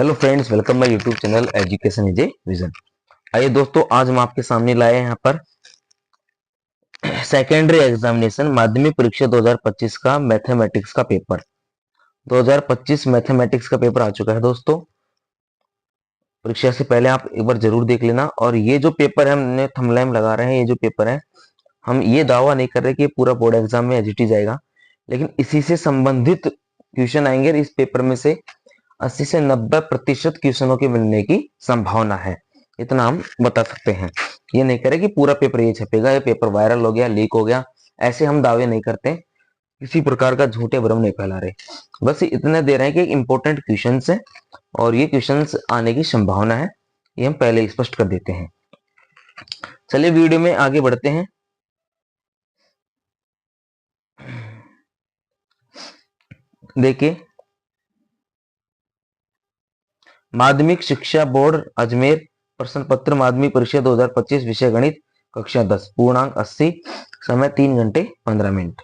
Hello friends, welcome my YouTube channel education is a vision. आइए दोस्तों, आज हम आपके सामने लाए हैं यहाँ पर सेकेंडरी एग्जामिनेशन माध्यमिक परीक्षा 2025 का मैथमेटिक्स का पेपर। 2025 मैथमेटिक्स का पेपर आ चुका है दोस्तों। परीक्षा से पहले आप एक बार जरूर देख लेना। और ये जो पेपर है, हमने थंबनेल लगा रहे हैं, ये जो पेपर है, हम ये दावा नहीं कर रहे कि पूरा बोर्ड एग्जाम में एचटी जाएगा, लेकिन इसी से संबंधित क्वेश्चन आएंगे। इस पेपर में से 80 से 90% क्वेश्चनों के मिलने की संभावना है, इतना हम बता सकते हैं। ये नहीं करें कि पूरा पेपर ये छपेगा, ये पेपर वायरल हो गया, लीक हो गया, ऐसे हम दावे नहीं करते। किसी प्रकार का झूठे भ्रम नहीं फैला रहे, बस इतना दे रहे हैं कि इंपॉर्टेंट क्वेश्चन है और ये क्वेश्चन आने की संभावना है, ये हम पहले स्पष्ट कर देते हैं। चलिए वीडियो में आगे बढ़ते हैं। देखिए, माध्यमिक शिक्षा बोर्ड अजमेर प्रश्न पत्र माध्यमिक परीक्षा 2025 विषय गणित कक्षा 10 पूर्णांक 80 समय 3 घंटे 15 मिनट।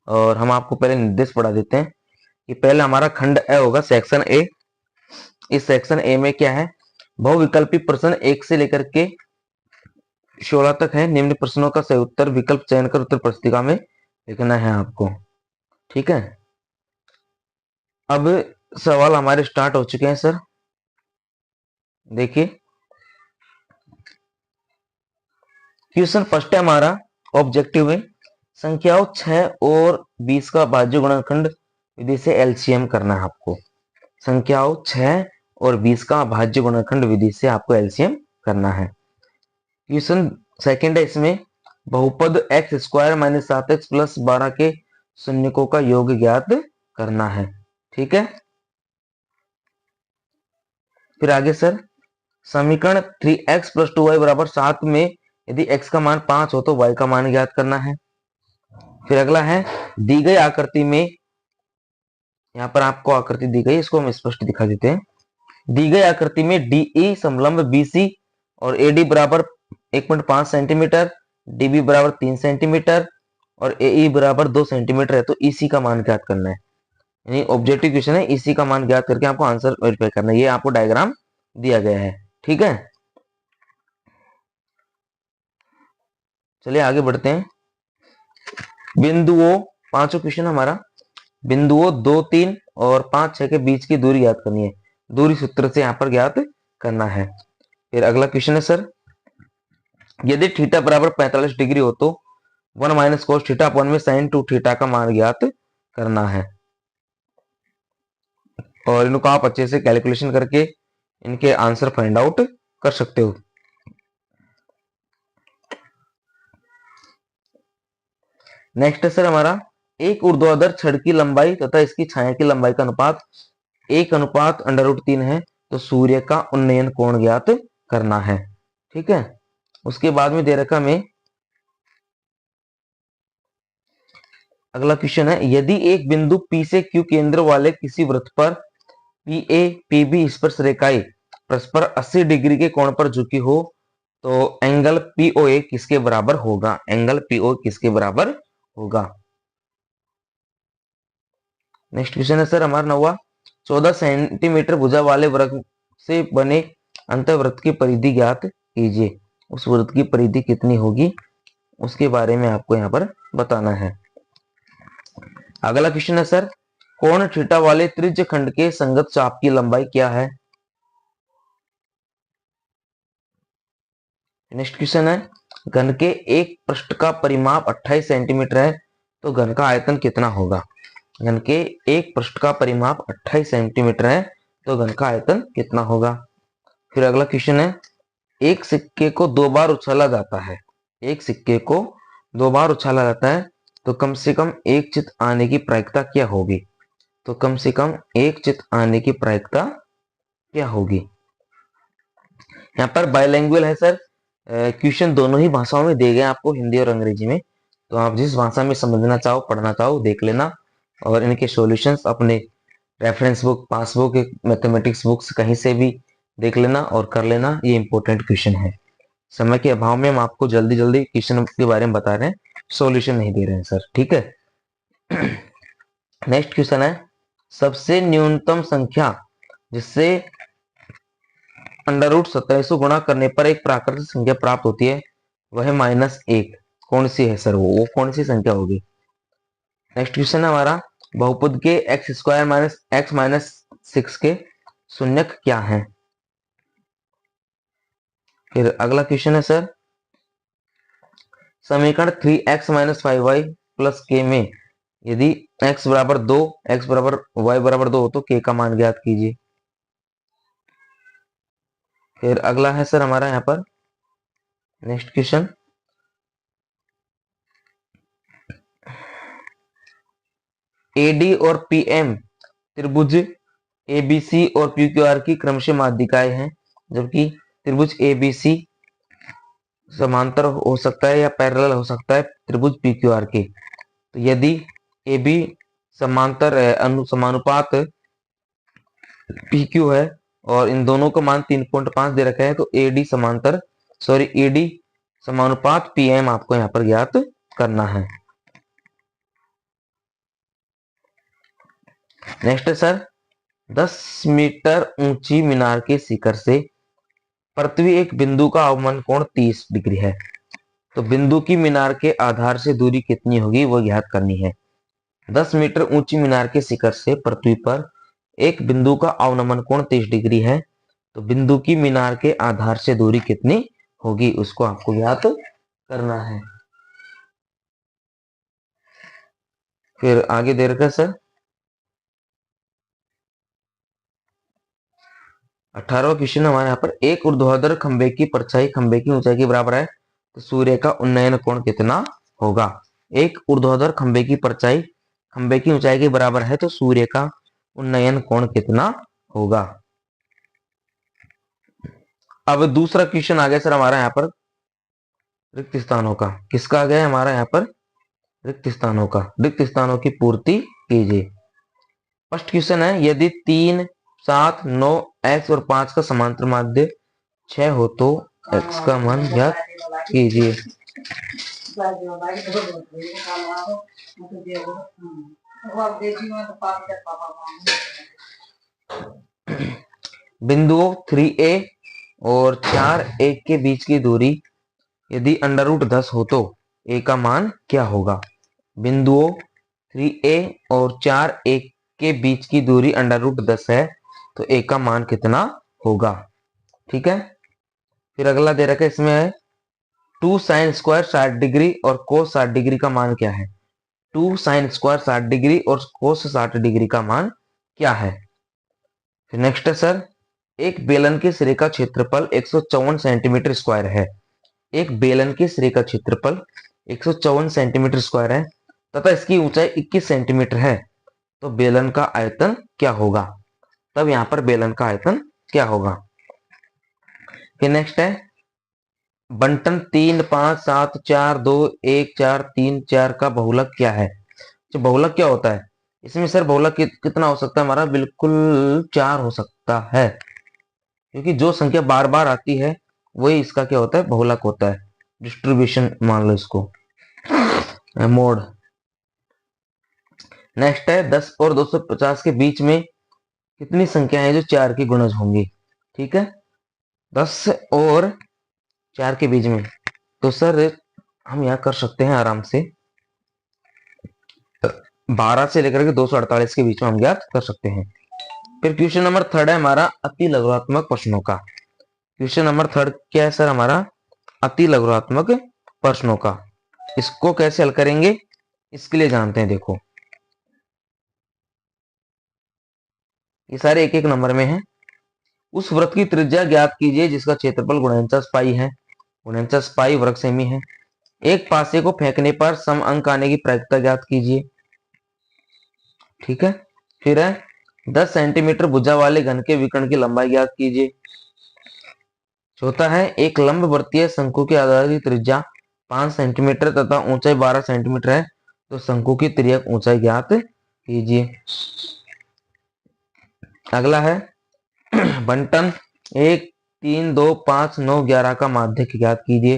और हम आपको पहले निर्देश पढ़ा देते हैं कि पहले हमारा खंड ए होगा, सेक्शन ए। इस सेक्शन ए में क्या है, बहुविकल्पी प्रश्न 1 से लेकर के 16 तक है। निम्न प्रश्नों का सही उत्तर विकल्प चयन कर उत्तर पुस्तिका में लिखना है आपको, ठीक है। अब सवाल हमारे स्टार्ट हो चुके हैं सर। देखिए, क्वेश्चन फर्स्ट है हमारा ऑब्जेक्टिव में, संख्याओं 6 और 20 का भाज्य गुणनखंड विधि से एलसीएम करना है आपको। संख्याओं 6 और 20 का भाज्य गुणनखंड विधि से आपको एलसीएम करना है। क्वेश्चन सेकंड है, इसमें बहुपद x square minus 7x plus 12 के शून्यकों का योग ज्ञात करना है, ठीक है। फिर आगे सर, समीकरण 3x प्लस 2y बराबर 7 में यदि x का मान 5 हो तो y का मान ज्ञात करना है। फिर अगला है, दी गई आकृति में, यहाँ पर आपको आकृति दी गई, इसको हम स्पष्ट दिखा देते हैं। दी गई आकृति में DE समलंब BC और AD बराबर 1.5 सेंटीमीटर, DB बराबर 3 सेंटीमीटर और AE बराबर 2 सेंटीमीटर है, तो EC का मान ज्ञात करना है। यानी ऑब्जेक्टिव क्वेश्चन है, EC का मान ज्ञात करके आपको आंसर वेरीफाई करना है। ये आपको डायग्राम दिया गया है, ठीक है। चलिए आगे बढ़ते हैं। बिंदुओं, पांचों क्वेश्चन हमारा बिंदुओं 2, 3 और 5, 6 के बीच की दूरी ज्ञात करनी है। दूरी सूत्र से यहाँ पर ज्ञात करना है। फिर अगला क्वेश्चन है सर, यदि थीटा बराबर 45 डिग्री हो तो 1 माइनस कोस थीटा अपॉन में साइन 2 थीटा का मान ज्ञात करना है। और इनको आप अच्छे से कैलकुलेशन करके इनके आंसर फाइंड आउट कर सकते हो। नेक्स्ट है सर हमारा, एक ऊर्ध्वाधर छड़ की लंबाई तथा इसकी छाया की लंबाई का अनुपात 1/√3 है, तो सूर्य का उन्नयन कोण ज्ञात करना है, ठीक है। उसके बाद में दे रखा में अगला क्वेश्चन है, यदि एक बिंदु P से Q केंद्र वाले किसी वृत्त पर PA PB स्पर्श रेखाएं परस्पर 80 डिग्री के कोण पर झुकी हो तो एंगल POA किसके बराबर होगा? एंगल POA किसके बराबर होगा? नेक्स्ट क्वेश्चन है सर हमारा 9वां, 14 सेंटीमीटर भुजा वाले वृत्त से बने अंतःवृत्त की परिधि ज्ञात कीजिए। उस वृत्त की परिधि कितनी होगी उसके बारे में आपको यहाँ पर बताना है। अगला क्वेश्चन है सर, कोण थीटा वाले त्रिज्य खंड के संगत चाप की लंबाई क्या है? नेक्स्ट क्वेश्चन है, घन के एक पृष्ठ का परिमाप 28 सेंटीमीटर है, तो घन का आयतन कितना होगा? घन के एक पृष्ठ का परिमाप 28 सेंटीमीटर है, तो घन का आयतन कितना होगा? फिर अगला क्वेश्चन है, एक सिक्के को 2 बार उछाला जाता है, एक सिक्के को 2 बार उछाला जाता है, तो कम से कम एक चित आने की प्रायिकता क्या होगी? तो कम से कम एक चित आने की प्रायिकता क्या होगी? यहाँ पर बायलैंग्वेज है सर, क्वेश्चन दोनों ही भाषाओं में दे गए आपको, हिंदी और अंग्रेजी में, तो आप जिस भाषा में समझना चाहो पढ़ना चाहो देख लेना। और इनके सॉल्यूशंस अपने reference book, passbook, mathematics books कहीं से भी देख लेना और कर लेना। ये इंपॉर्टेंट क्वेश्चन है। समय के अभाव में हम आपको जल्दी जल्दी क्वेश्चन के बारे में बता रहे हैं, सॉल्यूशन नहीं दे रहे हैं सर, ठीक है। नेक्स्ट क्वेश्चन है, सबसे न्यूनतम संख्या जिससे √17 से गुणा करने पर एक प्राकृतिक संख्या प्राप्त होती है, वह -1। कौन सी है सर? वो कौन सी संख्या होगी? नेक्स्ट क्वेश्चन है हमारा, बहुपद के x² - x - 6 के शून्यक क्या है? फिर अगला क्वेश्चन है सर, समीकरण 3x - 5y + k में यदि x बराबर 2, x बराबर y बराबर 2 हो तो k का मान ज्ञात कीजिए। फिर अगला है सर हमारा यहाँ पर नेक्स्ट क्वेश्चन, AD और PM त्रिभुज ABC और PQR की क्रमशः माध्यिकाएं हैं, जबकि त्रिभुज ABC समांतर हो सकता है या पैरेलल हो सकता है त्रिभुज PQR के। तो यदि AB समांतर है, समानुपात PQ है और इन दोनों का मान 3.5 दे रखा है, तो AD समानुपात PM आपको यहाँ पर ज्ञात करना है। नेक्स्ट है सर, 10 मीटर ऊंची मीनार के शिखर से पृथ्वी एक बिंदु का अवमन कोण 30 डिग्री है, तो बिंदु की मीनार के आधार से दूरी कितनी होगी वो ज्ञात करनी है। 10 मीटर ऊंची मीनार के शिखर से पृथ्वी पर एक बिंदु का अवनमन कोण 30 डिग्री है, तो बिंदु की मीनार के आधार से दूरी कितनी होगी उसको आपको ज्ञात करना है। फिर आगे दे रखा सर 18वां क्वेश्चन हमारे यहाँ पर, एक ऊर्ध्वाधर खंबे की परछाई खंबे की ऊंचाई के बराबर है, तो सूर्य का उन्नयन कोण कितना होगा? एक ऊर्ध्वाधर खंबे की परछाई खंबे की ऊंचाई के बराबर है, तो सूर्य का उन्नयन कोण कितना होगा? अब दूसरा क्वेश्चन आ गया सर हमारा यहाँ पर रिक्त स्थानों का। किसका आ गया है हमारा यहाँ पर? रिक्त स्थानों का। रिक्त स्थानों की पूर्ति कीजिए। फर्स्ट क्वेश्चन है, यदि 3, 7, 9, x और 5 का समांतर माध्य 6 हो तो x का मान ज्ञात कीजिए। बिंदुओं 3a और 4a के बीच की दूरी यदि √10 हो तो a का मान क्या होगा? बिंदुओं 3a और 4a के बीच की दूरी √10 है, तो a का मान कितना होगा? ठीक है। फिर अगला दे रखा है, इसमें है 2 sin स्क्वायर 60 डिग्री और cos 60 डिग्री का मान क्या है? 2 sin स्क्वायर 60 डिग्री और cos 60 डिग्री का मान क्या है? फिर नेक्स्ट है सर, एक बेलन के सिरे का क्षेत्रफल 154 सेंटीमीटर स्क्वायर है। एक बेलन के सिरे का क्षेत्रफल 154 सेंटीमीटर स्क्वायर है तथा इसकी ऊंचाई 21 सेंटीमीटर है, तो बेलन का आयतन क्या होगा? तब यहां पर बेलन का आयतन क्या होगा? फिर नेक्स्ट है, बंटन 3, 5, 7, 4, 2, 1, 4, 3, 4 का बहुलक क्या है? जो बहुलक क्या होता है? इसमें सर बहुलक कितना हो सकता है हमारा? बिल्कुल 4 हो सकता है, क्योंकि जो संख्या बार बार आती है वही इसका क्या होता है? बहुलक होता है। डिस्ट्रीब्यूशन मान लो इसको, मोड। नेक्स्ट है, 10 और 250 के बीच में कितनी संख्या है जो 4 की गुणज होंगी? ठीक है, 10 और 4 के बीच में, तो सर हम यहां कर सकते हैं आराम से 12 से लेकर के 248 के बीच में हम ज्ञात कर सकते हैं। फिर क्वेश्चन नंबर 3 है हमारा अति लघुत्मक प्रश्नों का। क्वेश्चन नंबर 3 क्या है सर हमारा? अति लघुत्मक प्रश्नों का। इसको कैसे हल करेंगे इसके लिए जानते हैं। देखो ये सारे एक एक नंबर में है। उस वृत्त की त्रिज्या ज्ञात कीजिए जिसका क्षेत्रफल गुणनफल पाई है। गुणनफल पाई वर्ग सेमी है। एक पासे को फेंकने पर सम अंक आने की प्रायिकता ज्ञात कीजिए। ठीक है। फिर है 10 सेंटीमीटर भुजा वाले घन के विकर्ण की लंबाई ज्ञात कीजिए। चौथा है, एक लंब वृत्तीय शंकु के आधार की त्रिज्या 5 सेंटीमीटर तथा ऊंचाई 12 सेंटीमीटर है, तो शंकु की तिर्यक ऊंचाई ज्ञात कीजिए। अगला है बंटन 1, 3, 2, 5, 9, 11 का माध्यक ज्ञात कीजिए।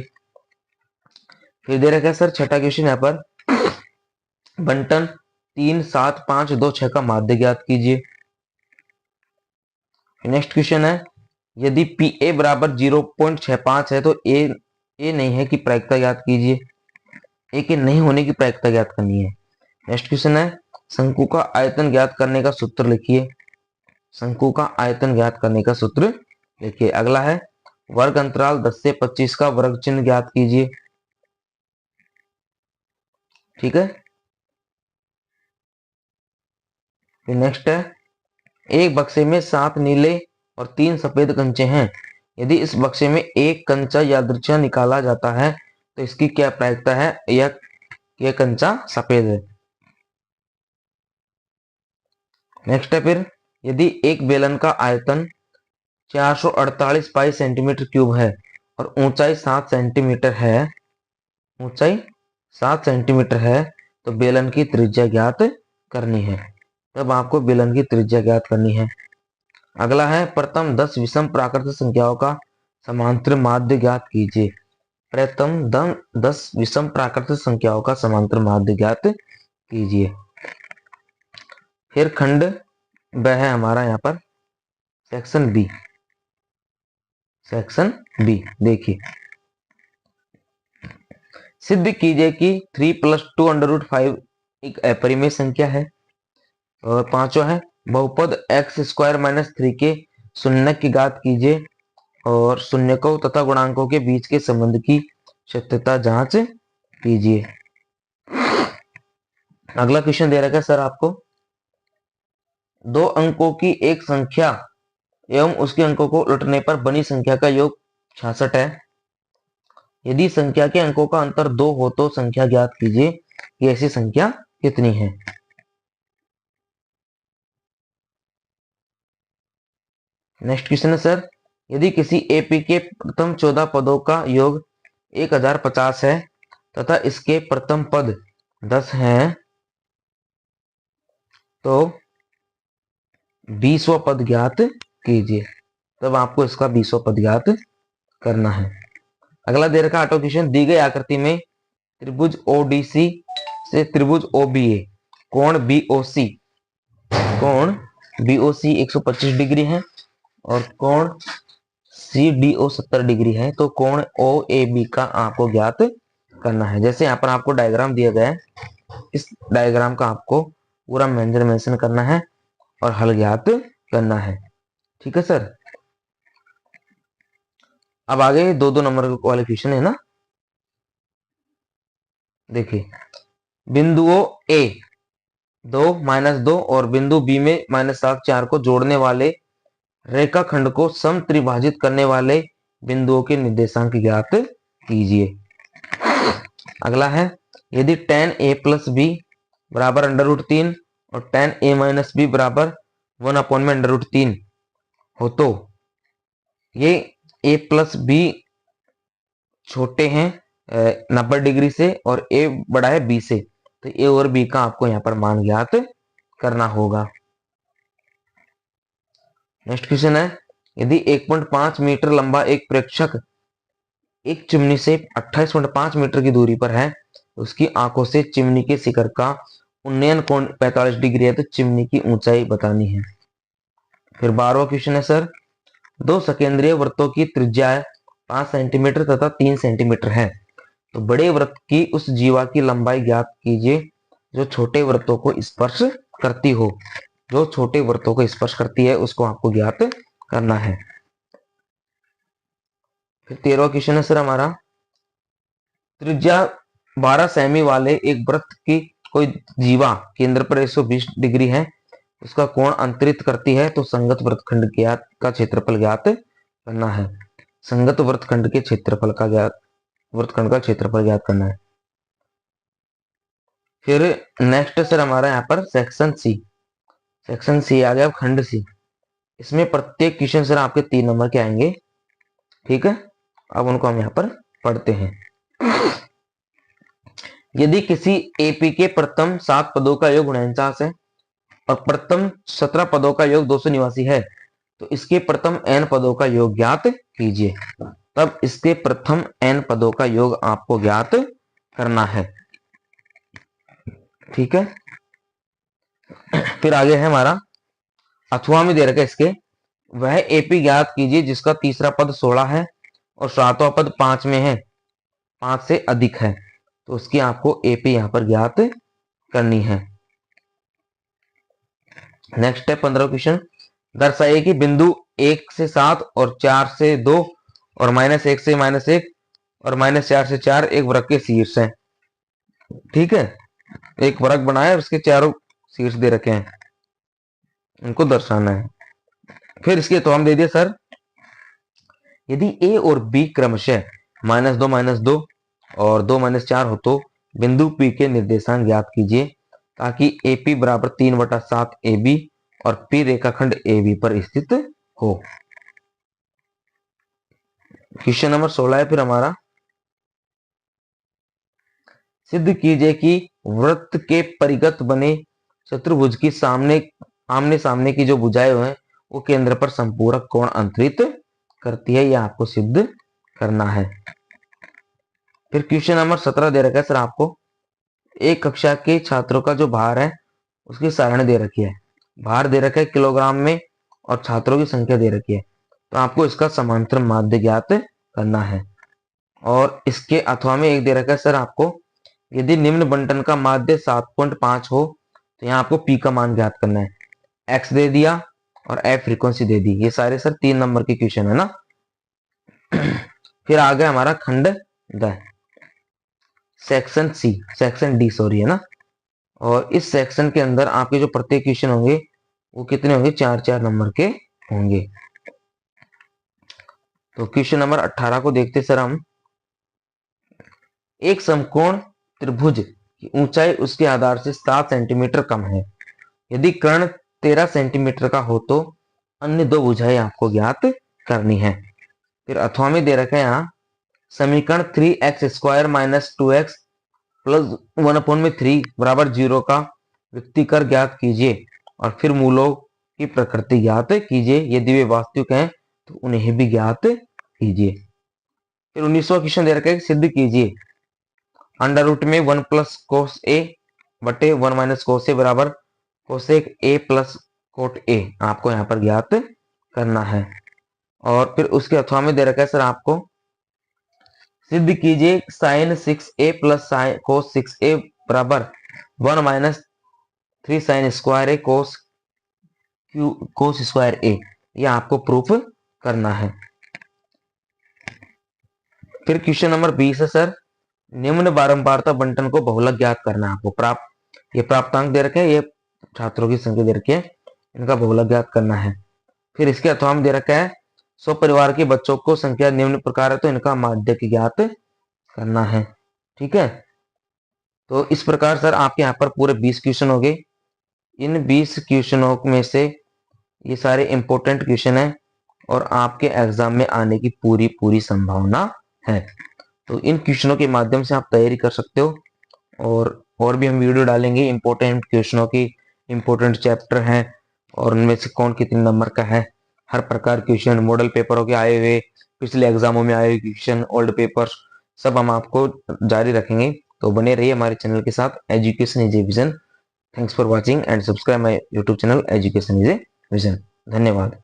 फिर दे रखा है सर छठा क्वेश्चन यहाँ पर, बंटन 3, 7, 5, 2, 6 का माध्य ज्ञात कीजिए। नेक्स्ट क्वेश्चन है, यदि पी ए बराबर 0.65 है तो ए नहीं है कि प्रायिकता ज्ञात कीजिए। ए के नहीं होने की प्रायिकता ज्ञात करनी है। नेक्स्ट क्वेश्चन है, शंकु का आयतन ज्ञात करने का सूत्र लिखिए। शंकु का आयतन ज्ञात करने का सूत्र लिखिए। अगला है, वर्ग अंतराल 10 से 25 का वर्ग चिन्ह ज्ञात कीजिए। ठीक है। फिर नेक्स्ट है, एक बक्से में 7 नीले और 3 सफेद कंचे हैं। यदि इस बक्से में एक कंचा यादृच्छा निकाला जाता है तो इसकी क्या प्रायिकता है? यह कंचा सफेद है। नेक्स्ट है, फिर यदि एक बेलन का आयतन 448 पाई सेंटीमीटर क्यूब है और ऊंचाई 7 सेंटीमीटर है, ऊंचाई 7 सेंटीमीटर है, तो बेलन की त्रिज्या ज्ञात करनी है। तब आपको बेलन की त्रिज्या ज्ञात करनी है। अगला है, प्रथम 10 विषम प्राकृतिक संख्याओं का समांतर माध्य ज्ञात कीजिए। प्रथम 10 विषम प्राकृतिक संख्याओं का समांतर माध्य ज्ञात कीजिए। फिर खंड ब है हमारा यहाँ पर सेक्शन बी। सेक्शन बी देखिए, सिद्ध कीजिए कि 3 + 2√5 एक अपरिमेय संख्या है। और पांचवा है, बहुपद x² - 3 के शून्य की घात कीजिए और शून्यकों तथा गुणांकों के बीच के संबंध की सत्यता जांच कीजिए। अगला क्वेश्चन दे रखा है सर आपको, 2 अंकों की एक संख्या एवं उसके अंकों को उलटने पर बनी संख्या का योग 66 है। यदि संख्या के अंकों का अंतर 2 हो तो संख्या ज्ञात कीजिए कि ऐसी संख्या कितनी है। नेक्स्ट क्वेश्चन है सर, यदि किसी एपी के प्रथम 14 पदों का योग 1050 है तथा इसके प्रथम पद 10 हैं तो 20वां पद ज्ञात कीजिए। तब आपको इसका 20वां पद ज्ञात करना है। अगला दे रखा ऑटो क्वेश्चन, दी गई आकृति में त्रिभुज ओडीसी से त्रिभुज ओबीए कोण बीओसी 125 डिग्री है और कोण सीडीओ 70 डिग्री है, तो कोण ओएबी का आपको ज्ञात करना है। जैसे यहाँ पर आपको डायग्राम दिया गया है, इस डायग्राम का आपको पूरा मेंशन करना है और हल ज्ञात करना है। ठीक है सर। अब आगे 2-2 नंबर वाले क्वेश्चन है ना। देखिए, बिंदुओं ए 2 - 2 और बिंदु बी में -7 4 को जोड़ने वाले रेखाखंड को सम त्रिभाजित करने वाले बिंदुओं के निर्देशांक ज्ञात कीजिए। अगला है, यदि tan a + b बराबर √3 और tan a - b बराबर 1/√3 हो तो ये a + b छोटे हैं 90 डिग्री से और a बड़ा है b से, तो a और b का आपको यहाँ पर मान ज्ञात करना होगा। नेक्स्ट क्वेश्चन है, यदि 1.5 मीटर लंबा एक प्रेक्षक एक चिमनी से 28.5 मीटर की दूरी पर है, उसकी आंखों से चिमनी के शिखर का उन्नयन कोण 45 डिग्री है, तो चिमनी की ऊंचाई बतानी है। फिर 12वां क्वेश्चन है सर, 2 सकेंद्रीय वृत्तों की त्रिज्या 5 सेंटीमीटर तथा 3 सेंटीमीटर है, तो बड़े वृत्त की उस जीवा की लंबाई ज्ञात कीजिए जो छोटे वृत्तों को स्पर्श करती हो। जो छोटे वृत्तों को स्पर्श करती है उसको आपको ज्ञात करना है। फिर 13वां क्वेश्चन है सर हमारा, त्रिज्या 12 सेमी वाले एक वृत्त की कोई जीवा केंद्र पर 120 डिग्री है, उसका कोण अंतरित करती है, तो संगत वृत्तखंड का क्षेत्रफल ज्ञात करना है। संगत वृत्तखंड के क्षेत्रफल का वृत्तखंड का क्षेत्रफल ज्ञात करना है। फिर नेक्स्ट सर हमारा यहाँ पर सेक्शन सी। सेक्शन सी आ गया, खंड सी। इसमें प्रत्येक क्वेश्चन सर आपके 3 नंबर के आएंगे। ठीक है, अब उनको हम यहाँ पर पढ़ते हैं। यदि किसी एपी के प्रथम 7 पदों का योग 49 है और प्रथम 17 पदों का योग 289 है, तो इसके प्रथम n पदों का योग ज्ञात कीजिए। तब इसके प्रथम n पदों का योग आपको ज्ञात करना है। ठीक है, फिर आगे है हमारा, अथवा में दे रखा है इसके वह एपी ज्ञात कीजिए जिसका तीसरा पद 16 है और सातवां पद 5 में है, 5 से अधिक है। तो उसकी आपको एपी यहां पर ज्ञात करनी है। नेक्स्ट है 15 क्वेश्चन। दर्शाइए कि बिंदु 1 से 7 और 4 से 2 और -1 से -1 और -4 से 4 एक वृत्त के शीर्ष है। ठीक है, एक वृत्त बनाया, उसके चारों शीर्ष दे रखे हैं, उनको दर्शाना है। फिर इसके तो हम दे दिए सर, यदि ए और बी क्रमशः -2 और 2 - 4 हो तो बिंदु पी के निर्देशांक ज्ञात कीजिए ताकि एपी बराबर 3/7 AB और पी रेखाखंड AB पर स्थित हो। क्वेश्चन नंबर 16 है फिर हमारा, सिद्ध कीजिए कि वृत्त के परिगत बने चतुर्भुज की आमने सामने की जो भुजाएं हैं वो केंद्र पर संपूरक कोण अंतरित करती है। यह आपको सिद्ध करना है। फिर क्वेश्चन नंबर 17 दे रखा है सर आपको, एक कक्षा के छात्रों का जो भार है उसकी सारणी दे रखी है। भार दे रखा है किलोग्राम में और छात्रों की संख्या दे रखी है। तो आपको इसका समांतर माध्य ज्ञात करना है। और इसके अथवा में एक दे रखा है सर आपको, यदि निम्न बंटन का माध्य 7.5 हो तो यहाँ आपको पी का मान ज्ञात करना है। एक्स दे दिया और एफ फ्रीक्वेंसी दे दी। ये सारे सर 3 नंबर के क्वेश्चन है ना। फिर आ गया हमारा खंड द, सेक्शन डी सॉरी है ना। और इस सेक्शन के अंदर आपके जो प्रत्येक क्वेश्चन होंगे वो कितने होंगे, 4-4 नंबर के होंगे। तो क्वेश्चन नंबर 18 को देखते सर हम, एक समकोण त्रिभुज की ऊंचाई उसके आधार से 7 सेंटीमीटर कम है। यदि कर्ण 13 सेंटीमीटर का हो तो अन्य दो भुजाएं आपको ज्ञात करनी है। फिर अथवा में दे रखा है यहाँ, समीकरण 3x² - 2x + 1/3 बराबर 0 का व्यक्तिकर ज्ञात कीजिए और फिर मूलों की प्रकृति ज्ञात कीजिए। यदि वे वास्तविक हैं तो उन्हें भी ज्ञात कीजिए। फिर 19वां क्वेश्चन दे रखा है, सिद्ध कीजिए √ में 1 + cos A बटे 1 - cos A बराबर cosec A + cot A आपको यहाँ पर ज्ञात करना है। और फिर उसके अथवा में दे रखा है सर आपको, सिद्ध कीजिए sin 6A + cos 6A बराबर 1 - 3 sin square A cos square A। यह आपको प्रूफ करना है। फिर क्वेश्चन नंबर 20 है सर, निम्न बारंबारता बंटन को बहुलक ज्ञात करना है आपको। ये प्राप्तांक दे रखे हैं, ये छात्रों की संख्या दे रखी है, इनका बहुलक ज्ञात करना है। फिर इसके अथवा में दे रखा है, 100 परिवार के बच्चों को संख्या निम्न प्रकार है तो इनका माध्य ज्ञात करना है। ठीक है, तो इस प्रकार सर आपके यहाँ पर पूरे 20 क्वेश्चन हो गए। इन 20 क्वेश्चनों में से ये सारे इंपॉर्टेंट क्वेश्चन है और आपके एग्जाम में आने की पूरी संभावना है। तो इन क्वेश्चनों के माध्यम से आप तैयारी कर सकते हो। और भी हम वीडियो डालेंगे इंपॉर्टेंट क्वेश्चनों की, इंपॉर्टेंट चैप्टर हैं और उनमें से कौन कितने नंबर का है। हर प्रकार क्वेश्चन, मॉडल पेपरों के आए हुए, पिछले एग्जामों में आए हुए क्वेश्चन, ओल्ड पेपर्स, सब हम आपको जारी रखेंगे। तो बने रहिए हमारे चैनल के साथ, education is a vision. Thanks for watching and subscribe my YouTube channel education is a vision. धन्यवाद।